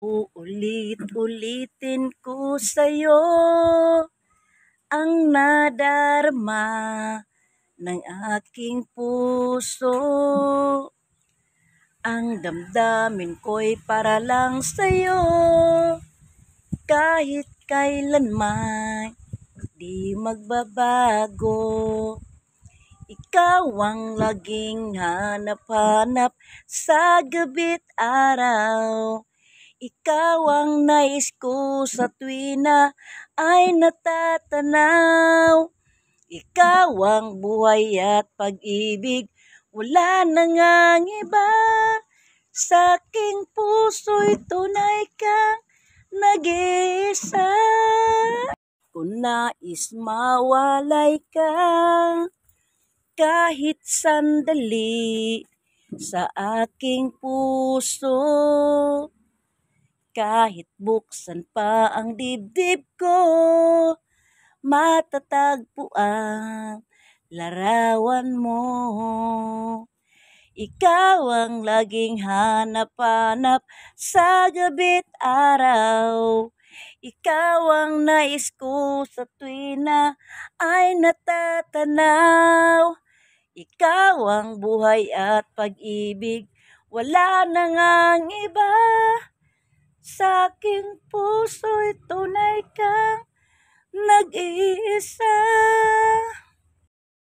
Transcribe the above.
Uulit-ulitin ko sa'yo ang nadarama ng aking puso. Ang damdamin ko'y para lang sa'yo, kahit kailanman di magbabago. Ikaw ang laging hanap-hanap sa gabi't araw. Ikaw ang nais ko sa tuwin na ay natatanaw. Ikaw ang buhay at pag-ibig, wala nang ang iba. Sa aking puso'y tunay kang nag-iisa. Kung nais mawalay ka kahit sandali sa aking puso, kahit buksan pa ang dibdib ko, matatagpo ang larawan mo. Ikaw ang laging hanap-hanap sa gabi't araw. Ikaw ang nais ko sa tuwin na ay natatanaw. Ikaw ang buhay at pag-ibig, wala nang ang iba. Sa aking puso'y tunay kang nag-iisa.